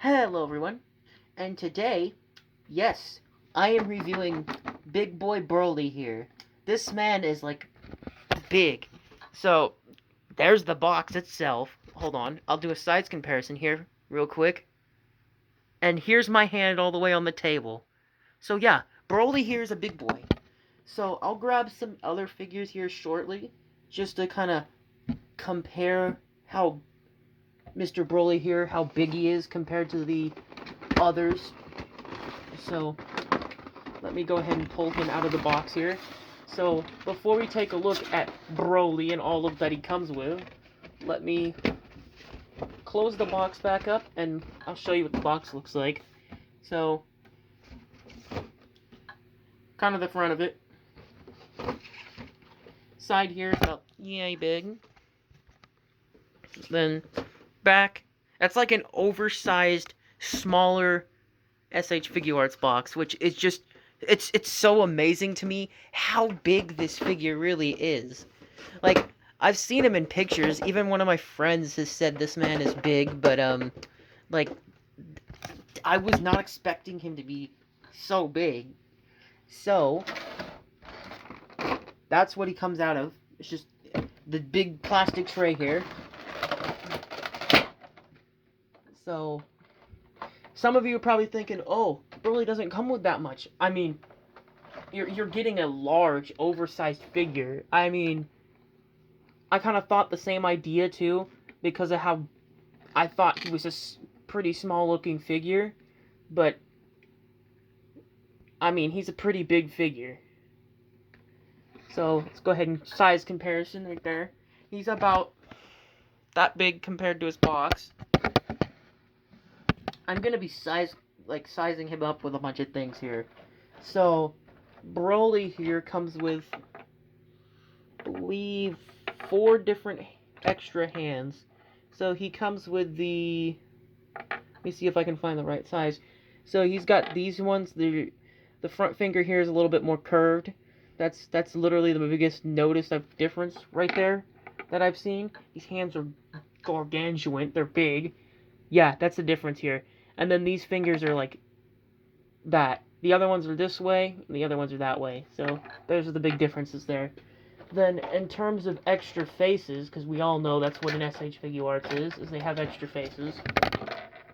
Hello everyone, and today, yes, I am reviewing Big Boy Broly here. This man is like big. So, there's the box itself. Hold on, I'll do a size comparison here real quick. And here's my hand all the way on the table. So yeah, Broly here is a big boy. So I'll grab some other figures here shortly, just to kind of compare how Mr. Broly here, how big he is compared to the others. So let me go ahead and pull him out of the box here. So before we take a look at Broly and all of that he comes with, let me close the box back up and I'll show you what the box looks like. So kind of the front of it. Side here is about yay big. Then back, that's like an oversized, smaller SH Figuarts box, which is just it's so amazing to me how big this figure really is. Like, I've seen him in pictures. Even one of my friends has said this man is big, but like, I was not expecting him to be so big. So that's what he comes out of. It's just the big plastic tray here. So some of you are probably thinking, oh, Broly doesn't come with that much. I mean, you're getting a large, oversized figure. I mean, I kind of thought the same idea too, because of how I thought he was a pretty small-looking figure. But, I mean, he's a pretty big figure. So, let's go ahead and size comparison right there. He's about that big compared to his box. I'm gonna be sizing him up with a bunch of things here. So, Broly here comes with, I believe, 4 different extra hands. So he comes with the, let me see if I can find the right size. So he's got these ones. The front finger here is a little bit more curved. That's literally the biggest notice of difference right there that I've seen. These hands are gargantuan. They're big. Yeah, that's the difference here. And then these fingers are like that. The other ones are this way, and the other ones are that way. So those are the big differences there. Then, in terms of extra faces, because we all know that's what an SH Figuarts is they have extra faces.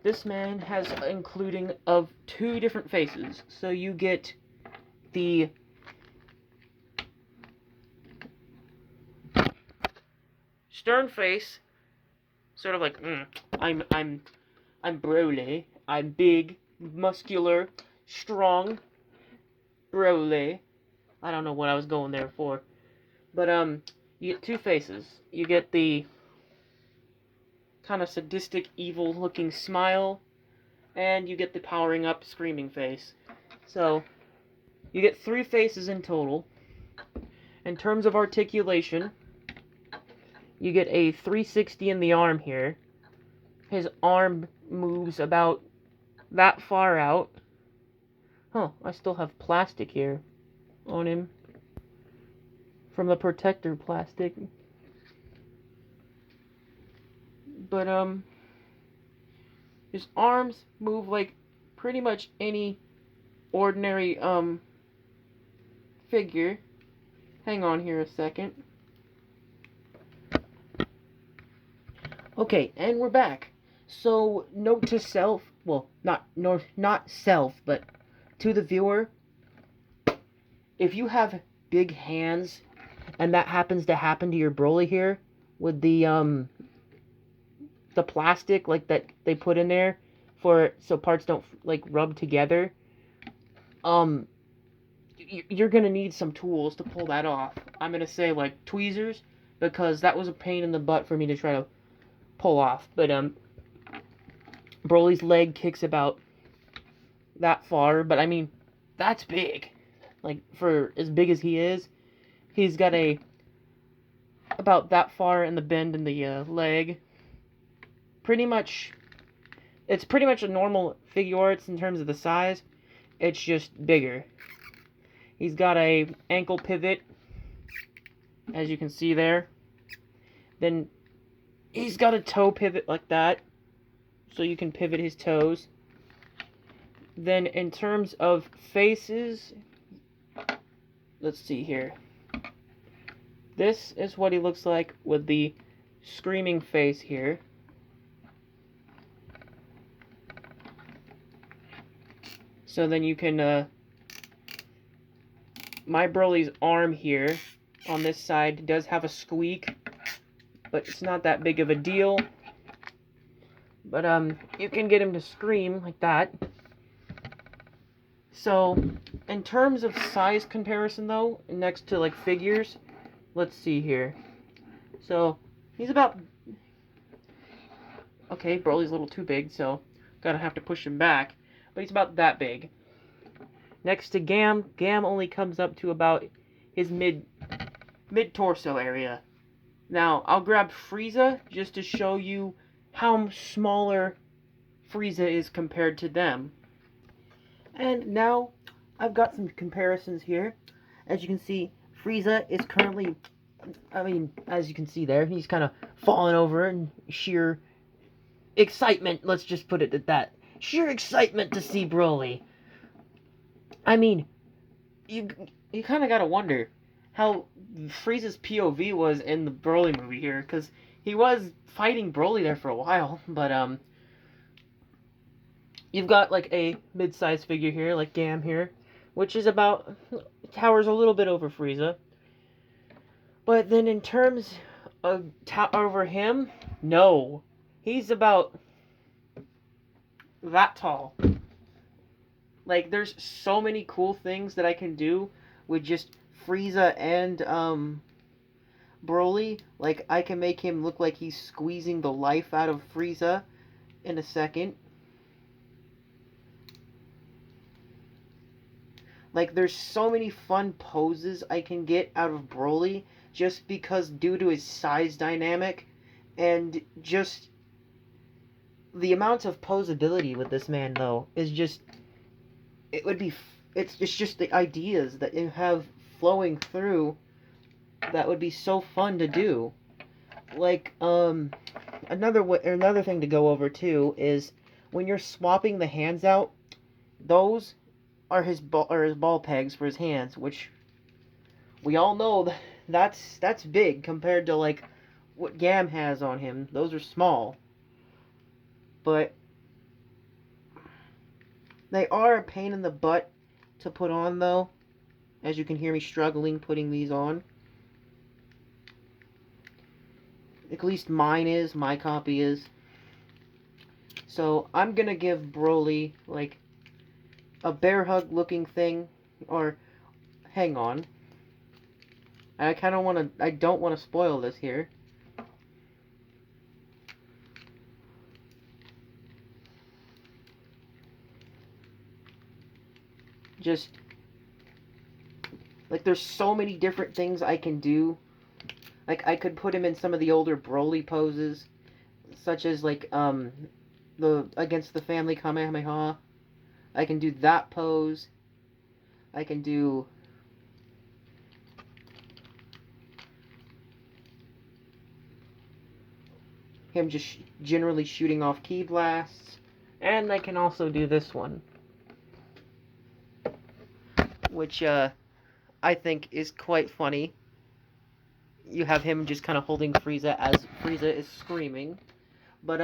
This man has including of 2 different faces. So you get the stern face, sort of like, I'm Broly. I'm big, muscular, strong, Broly. I don't know what I was going there for. But, you get 2 faces. You get the kind of sadistic, evil-looking smile, and you get the powering up, screaming face. So, you get 3 faces in total. In terms of articulation, you get a 360 in the arm here. His arm moves about that far out. Huh, I still have plastic here on him from the protector plastic. But, his arms move like pretty much any ordinary, figure. Hang on here a second. Okay, and we're back. So, note to self, well, not self, but to the viewer, if you have big hands, and that happens to happen to your Broly here, with the plastic, like, that they put in there, so parts don't, like, rub together, you're gonna need some tools to pull that off. I'm gonna say, like, tweezers, because that was a pain in the butt for me to try to pull off. But, Broly's leg kicks about that far, but I mean, that's big. Like, for as big as he is, he's got about that far in the bend in the leg. It's pretty much a normal Figuarts in terms of the size. It's just bigger. He's got a ankle pivot, as you can see there. Then he's got a toe pivot like that. so you can pivot his toes. Then in terms of faces, let's see here. This is what he looks like with the screaming face here. So then you can, my Broly's arm here on this side does have a squeak, but it's not that big of a deal. But, you can get him to scream like that. So, in terms of size comparison, though, next to, like, figures, let's see here. So, he's about... Okay, Broly's a little too big, so gotta have to push him back. But he's about that big. Next to Gam, Gam only comes up to about his mid-torso area. Now, I'll grab Frieza just to show you how smaller Frieza is compared to them. And now, I've got some comparisons here. As you can see, Frieza is currently, as you can see there, he's kind of falling over in sheer excitement, let's just put it at that. Sheer excitement to see Broly. I mean, you kind of gotta wonder how Frieza's POV was in the Broly movie here, because he was fighting Broly there for a while, but, you've got, like, a mid-sized figure here, like Gam here, which is about, towers a little bit over Frieza. But then in terms of over him, no. He's about that tall. Like, there's so many cool things that I can do with just Frieza and, Broly. Like, I can make him look like he's squeezing the life out of Frieza in a second. Like, there's so many fun poses I can get out of Broly just because due to his size dynamic and just the amount of posability with this man, though, is just, it's just the ideas that you have flowing through that would be so fun to do. Like, another thing to go over, too, is when you're swapping the hands out, those are his ball pegs for his hands, which we all know that's big compared to, like, what Gam has on him. Those are small. But they are a pain in the butt to put on, though. As you can hear me struggling putting these on. At least mine is. My copy is. So I'm gonna give Broly, like, a bear hug looking thing. Or, hang on. I don't want to spoil this here. Just, like, there's so many different things I can do. Like, I could put him in some of the older Broly poses, such as, like, the against the family Kamehameha. I can do that pose. I can do him just generally shooting off ki blasts. And I can also do this one, which I think is quite funny. You have him just kind of holding Frieza as Frieza is screaming. But,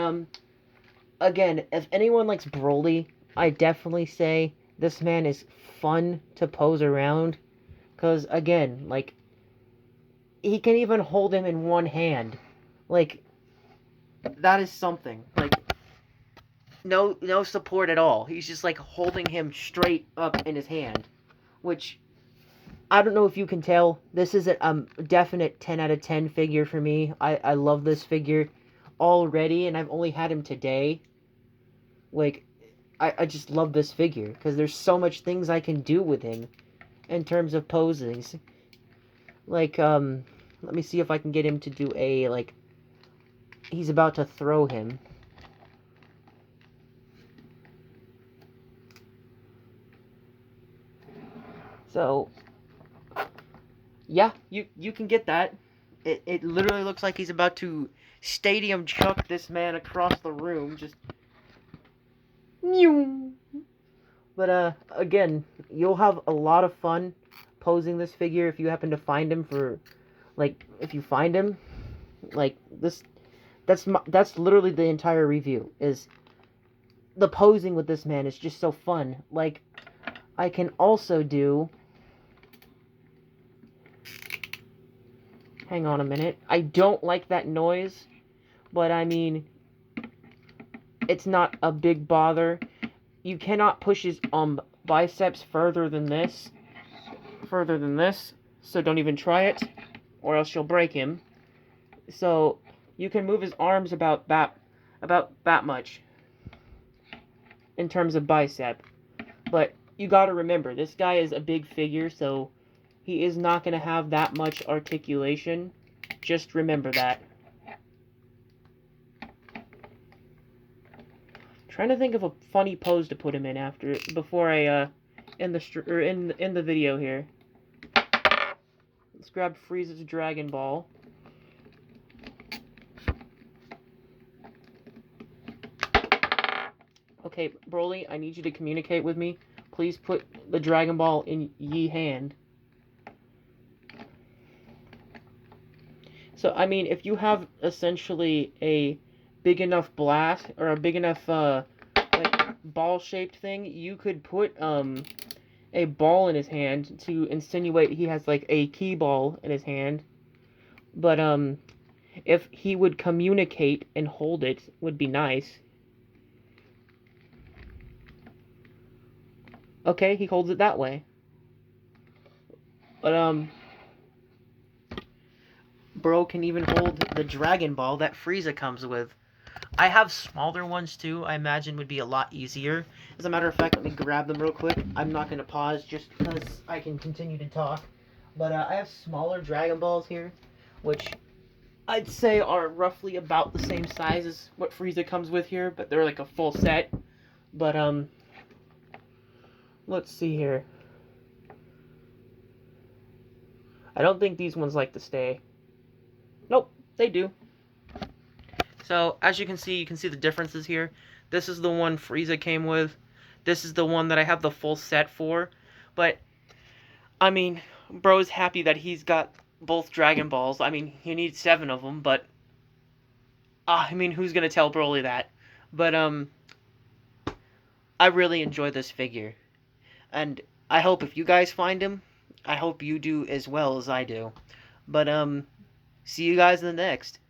again, if anyone likes Broly, I definitely say this man is fun to pose around. Because, again, like, he can even hold him in one hand. Like, that is something. Like, no support at all. He's just, like, holding him straight up in his hand. Which, I don't know if you can tell, this is a definite 10 out of 10 figure for me. I love this figure already, and I've only had him today. Like, I just love this figure, because there's so much things I can do with him in terms of posings. Like, let me see if I can get him to do a, like, he's about to throw him. So, yeah, you can get that. It literally looks like he's about to stadium chuck this man across the room, just But again, you'll have a lot of fun posing this figure if you happen to find him for, like, if you find him, like this. That's literally the entire review. Is the posing with this man is just so fun. Like, I can also do. Hang on a minute. I don't like that noise, but I mean, it's not a big bother. You cannot push his biceps further than this. So don't even try it, or else you'll break him. So you can move his arms about that much in terms of bicep. But you gotta remember, this guy is a big figure, so he is not gonna have that much articulation. Just remember that. Trying to think of a funny pose to put him in before I end the video here. Let's grab Frieza's Dragon Ball. Okay, Broly, I need you to communicate with me. Please put the Dragon Ball in ye hand. So, I mean, if you have essentially a big enough blast, or a big enough, like, ball-shaped thing, you could put, a ball in his hand to insinuate he has, like, a key ball in his hand. But, if he would communicate and hold it, would be nice. Okay, he holds it that way. But, bro can even hold the Dragon Ball that Frieza comes with. I have smaller ones too, I imagine would be a lot easier. As a matter of fact, let me grab them real quick. I'm not going to pause just because I can continue to talk. But I have smaller Dragon Balls here, which I'd say are roughly about the same size as what Frieza comes with here, but they're like a full set. But, let's see here. I don't think these ones like to stay. Nope, they do. So, as you can see the differences here. This is the one Frieza came with. This is the one that I have the full set for. But, I mean, bro's happy that he's got both Dragon Balls. I mean, he needs 7 of them, but... I mean, who's gonna tell Broly that? But, I really enjoy this figure. And I hope if you guys find him, I hope you do as well as I do. But, see you guys in the next.